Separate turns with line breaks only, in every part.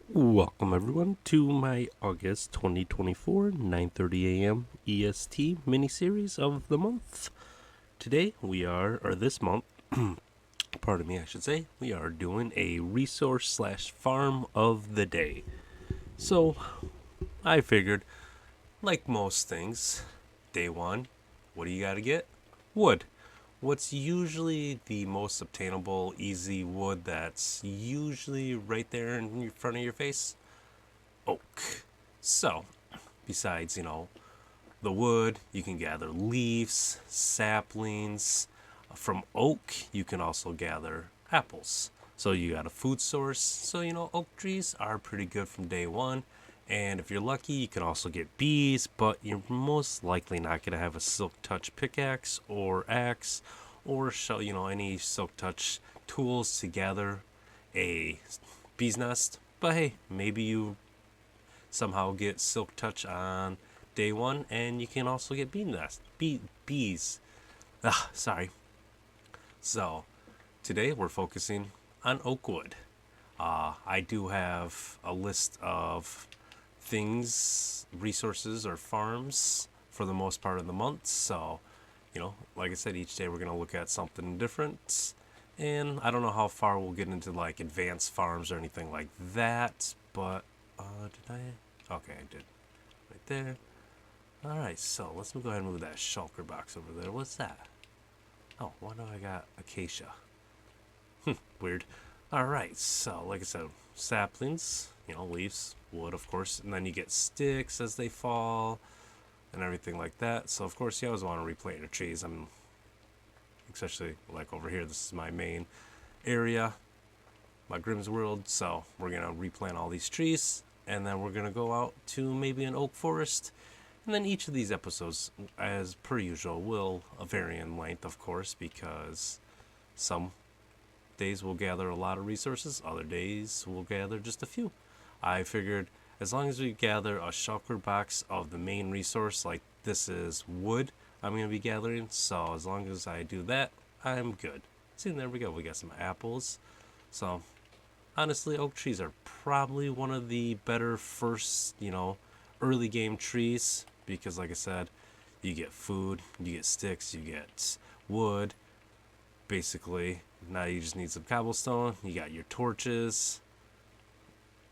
Welcome everyone to my August 2024 9:30 a.m. EST mini-series of the month. Today or this month, pardon me, I should say, we are doing a resource slash farm of the day. So I figured, like most things, day one, what do you gotta get? Wood. What's usually the most obtainable, easy wood that's usually right there in front of your face? Oak. So, besides, the wood, you can gather leaves, saplings. From oak, you can also gather apples. So you got a food source. So, oak trees are pretty good from day one. And if you're lucky, you can also get bees, but you're most likely not going to have a silk touch pickaxe or axe or any silk touch tools to gather a bee's nest. But hey, maybe you somehow get silk touch on day one, and you can also get bees. Sorry. So today we're focusing on oak wood. I do have a list of things, resources, or farms for the most part of the month. So, like I said, each day we're gonna look at something different. And I don't know how far we'll get into like advanced farms or anything like that, but did I? Okay, I did. Right there. Alright, so let's go ahead and move that shulker box over there. What's that? Oh, why do I got acacia? Weird. Alright, so like I said, saplings, leaves, wood, of course, and then you get sticks as they fall and everything like that. So, of course, you always want to replant your trees. Especially like over here, this is my main area, my Grimm's World. So, we're going to replant all these trees, and then we're going to go out to maybe an oak forest. And then each of these episodes, as per usual, will vary in length, of course, because some days we'll gather a lot of resources, other days we'll gather just a few. I figured as long as we gather a shulker box of the main resource, like this is wood I'm going to be gathering, so as long as I do that, I'm good. See, there we go. We got some apples. So, honestly, oak trees are probably one of the better first, early game trees because, like I said, you get food, you get sticks, you get wood. Basically, now you just need some cobblestone. You got your torches.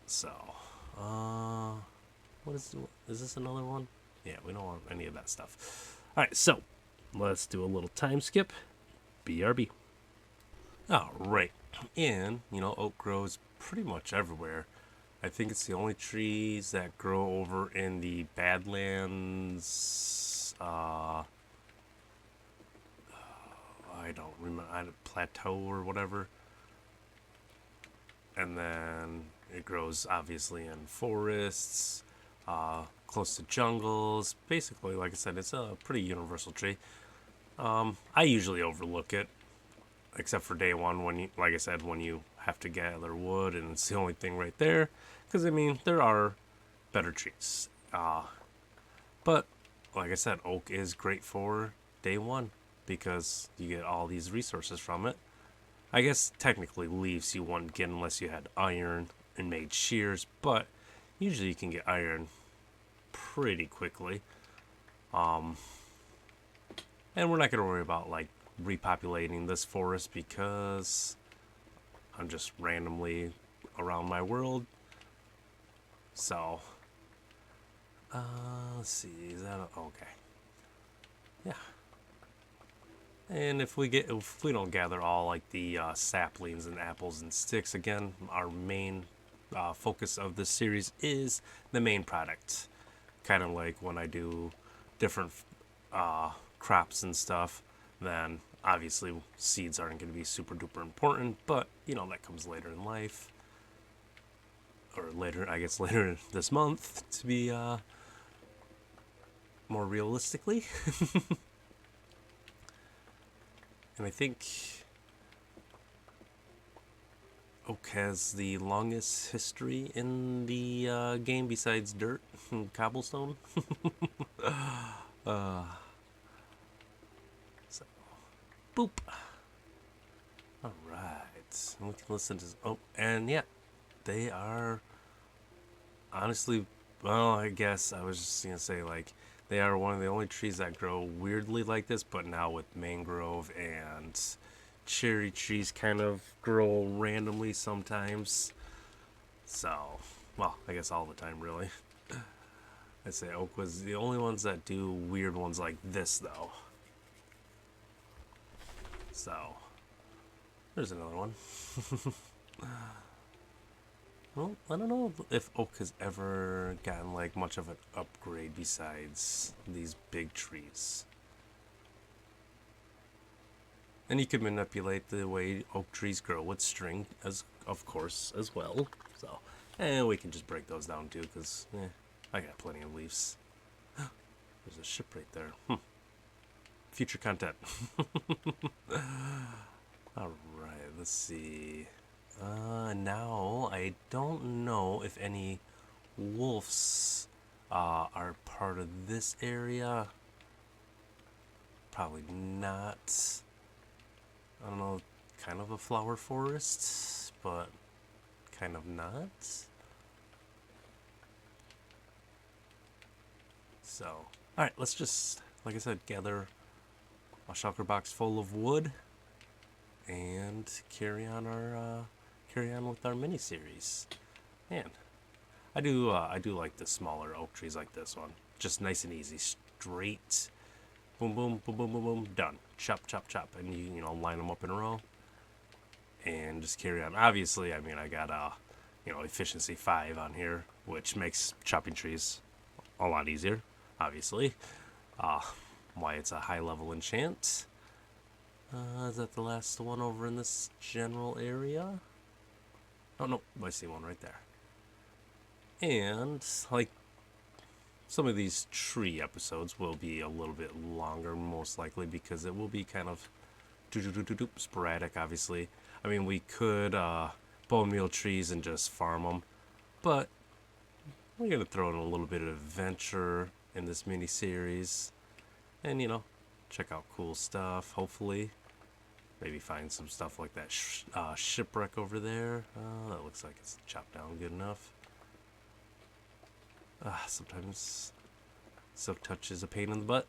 So, uh, is this another one? Yeah, we don't want any of that stuff. All right, so let's do a little time skip. BRB. All right, and oak grows pretty much everywhere. I think it's the only trees that grow over in the Badlands. I don't remember, plateau or whatever. And then it grows obviously in forests, close to jungles. Basically, like I said, it's a pretty universal tree. I usually overlook it, except for day one when like I said, when you have to gather wood and it's the only thing right there. Because there are better trees. But like I said, oak is great for day one because you get all these resources from it. I guess technically leaves you wouldn't get unless you had iron and made shears, but usually you can get iron pretty quickly. And we're not going to worry about like repopulating this forest because I'm just randomly around my world. So, let's see, is that okay? Yeah. And if we don't gather all like the saplings and apples and sticks again, our main focus of this series is the main product. Kind of like when I do different crops and stuff, then obviously seeds aren't going to be super duper important, but that comes later in life, or later, I guess later this month to be more realistically. And I think oak has the longest history in the game besides dirt and cobblestone. So, boop. All right. And we can listen to. Oh, and yeah, they are Honestly, well, I guess I was just gonna say, like, they are one of the only trees that grow weirdly like this, but now with mangrove and cherry trees kind of grow randomly sometimes. So, well, I guess all the time, really. I'd say oak was the only ones that do weird ones like this, though. So, there's another one. Well, I don't know if oak has ever gotten like much of an upgrade besides these big trees. And you can manipulate the way oak trees grow with string, as of course, as well. So, and we can just break those down too, because I got plenty of leaves. There's a ship right there. Future content. Alright, let's see. Now I don't know if any wolves are part of this area. Probably not. I don't know, kind of a flower forest, but kind of not. So, alright, let's just, like I said, gather a shulker box full of wood and carry on with our mini series. Man, I do like the smaller oak trees like this one. Just nice and easy, straight. Boom, boom, boom, boom, boom, boom, done. Chop, chop, chop, and you line them up in a row, and just carry on. Obviously, I mean, I got efficiency 5 on here, which makes chopping trees a lot easier. Obviously, why it's a high level enchant. Is that the last one over in this general area? Oh no, I see one right there. And like some of these tree episodes will be a little bit longer, most likely, because it will be kind of sporadic, obviously. I mean, we could bone meal trees and just farm them, but we're going to throw in a little bit of adventure in this mini series and, check out cool stuff, hopefully. Maybe find some stuff like that shipwreck over there. That looks like it's chopped down good enough. Sometimes silk touch is a pain in the butt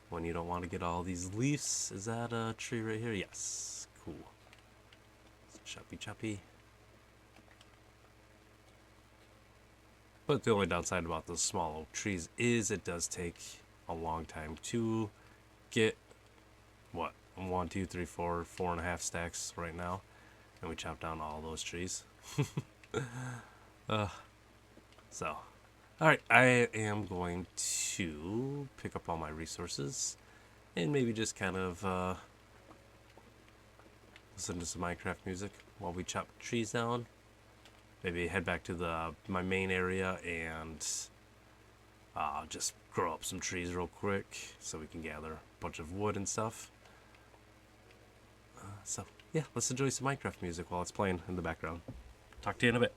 when you don't want to get all these leaves. Is that a tree right here? Yes. Cool. Choppy choppy. But the only downside about those small oak trees is it does take a long time to get, what, 1, 2, 3, 4, 4.5 stacks right now. And we chop down all those trees. So, alright, I am going to pick up all my resources and maybe just kind of listen to some Minecraft music while we chop trees down. Maybe head back to my main area and just grow up some trees real quick so we can gather a bunch of wood and stuff. So, yeah, let's enjoy some Minecraft music while it's playing in the background. Talk to you in a bit.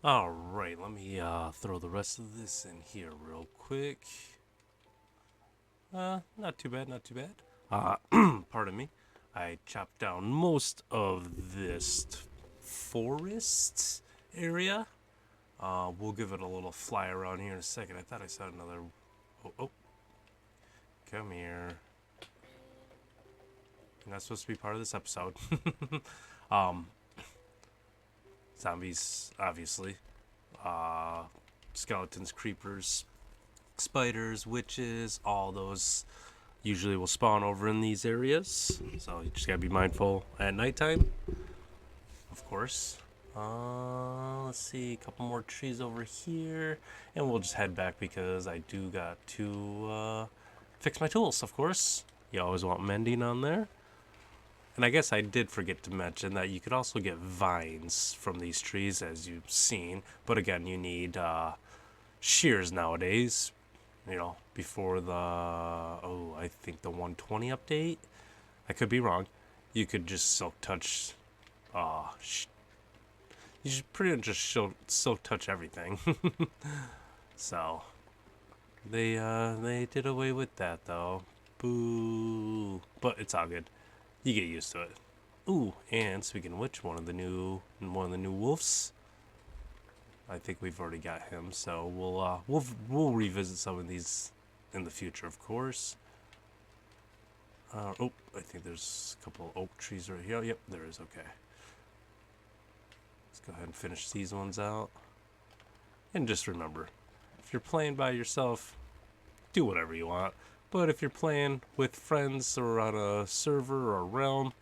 Alright, let me throw the rest of this in here real quick. Not too bad, not too bad. Pardon me. I chopped down most of this forest area. We'll give it a little fly around here in a second. I thought I saw another... Oh, come here. You're not supposed to be part of this episode. um, Zombies, obviously. Skeletons, creepers, spiders, witches, all those usually will spawn over in these areas. So you just gotta be mindful at nighttime, of course. Let's see, a couple more trees over here, and we'll just head back because I do got to fix my tools, of course. You always want mending on there. And I guess I did forget to mention that you could also get vines from these trees, as you've seen. But again, you need shears nowadays. You know, before the, I think the 120 update. I could be wrong. You could just silk touch, you should pretty much just silk touch everything. So, they did away with that though. Boo. But it's all good. You get used to it. Ooh, and speaking of which, one of the new wolves. I think we've already got him, so we'll revisit some of these in the future, of course. I think there's a couple of oak trees right here. Yep, there is. Okay. Let's go ahead and finish these ones out. And just remember, if you're playing by yourself, do whatever you want. But if you're playing with friends or on a server or a realm,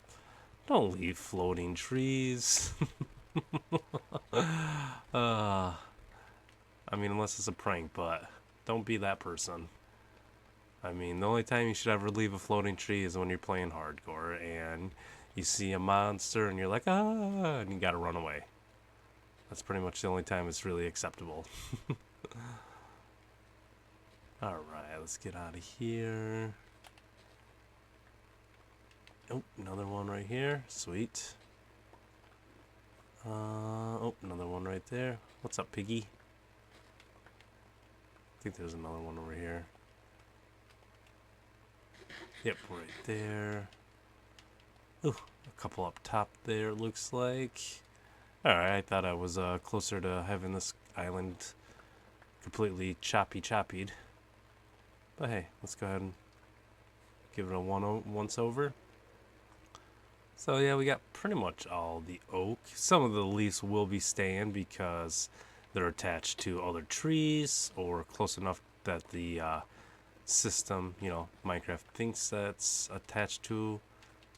don't leave floating trees. I mean, unless it's a prank, but don't be that person. I mean, the only time you should ever leave a floating tree is when you're playing hardcore and you see a monster and you're like, and you gotta run away. That's pretty much the only time it's really acceptable. Alright, let's get out of here. Oh, another one right here. Sweet. Another one right there. What's up, piggy? I think there's another one over here. Yep, right there. Ooh, a couple up top there, looks like. Alright, I thought I was closer to having this island completely chopped. But hey, let's go ahead and give it a once over. So yeah, we got pretty much all the oak. Some of the leaves will be staying because they're attached to other trees or close enough that the system, Minecraft thinks that's attached to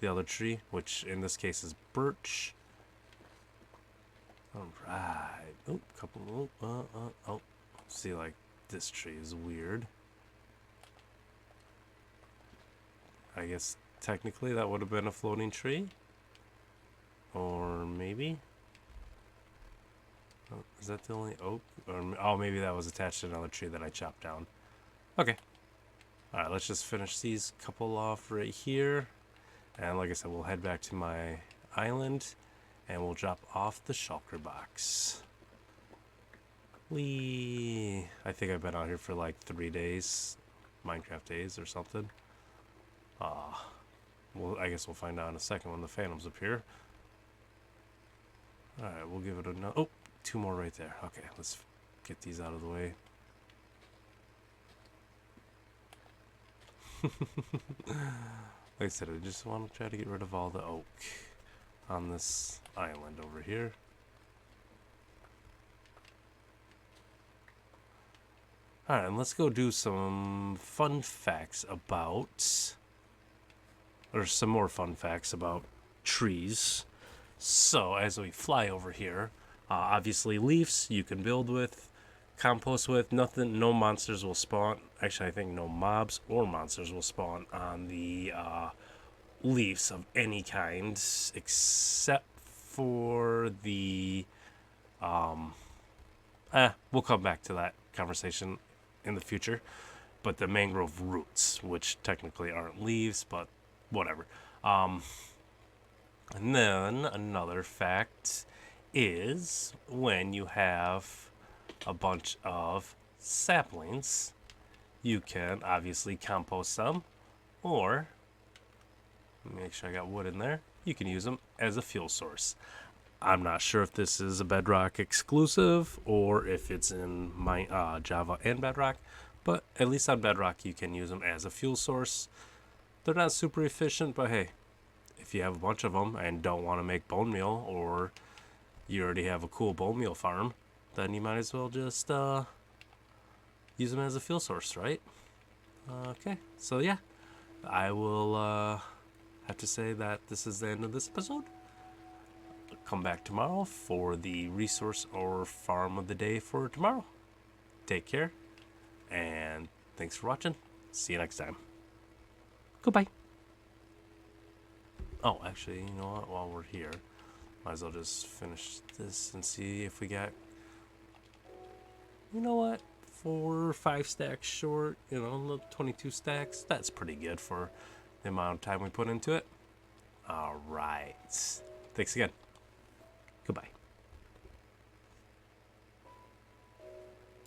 the other tree, which in this case is birch. Alright. Oh, couple. See, like, this tree is weird. I guess technically that would have been a floating tree. Or maybe? Oh, is that the only oak? Or, maybe that was attached to another tree that I chopped down. Okay. Alright, let's just finish these couple off right here. And like I said, we'll head back to my island. And we'll drop off the shulker box. I think I've been out here for like 3 days. Minecraft days or something. Well, I guess we'll find out in a second when the phantoms appear. Alright, we'll give it another... Oh, 2 more right there. Okay, let's get these out of the way. Like I said, I just want to try to get rid of all the oak on this island over here. Alright, and let's go do some fun facts about... Or some more fun facts about trees. So, as we fly over here, obviously leaves you can build with, compost with, no monsters will spawn. Actually, I think no mobs or monsters will spawn on the leaves of any kind, except for the, we'll come back to that conversation in the future. But the mangrove roots, which technically aren't leaves, but whatever. And then another fact is when you have a bunch of saplings, you can obviously compost them, or make sure I got wood in there, you can use them as a fuel source. I'm not sure if this is a Bedrock exclusive or if it's in my Java and Bedrock, but at least on Bedrock you can use them as a fuel source. They're not super efficient, but hey, if you have a bunch of them and don't want to make bone meal, or you already have a cool bone meal farm, then you might as well just use them as a fuel source, right? Okay, so yeah, I will have to say that this is the end of this episode. Come back tomorrow for the resource or farm of the day for tomorrow. Take care, and thanks for watching. See you next time. Goodbye. Oh, actually, you know what? While we're here, might as well just finish this and see if we got, you know what, 4 or 5 stacks short, 22 stacks. That's pretty good for the amount of time we put into it. All right. Thanks again. Goodbye.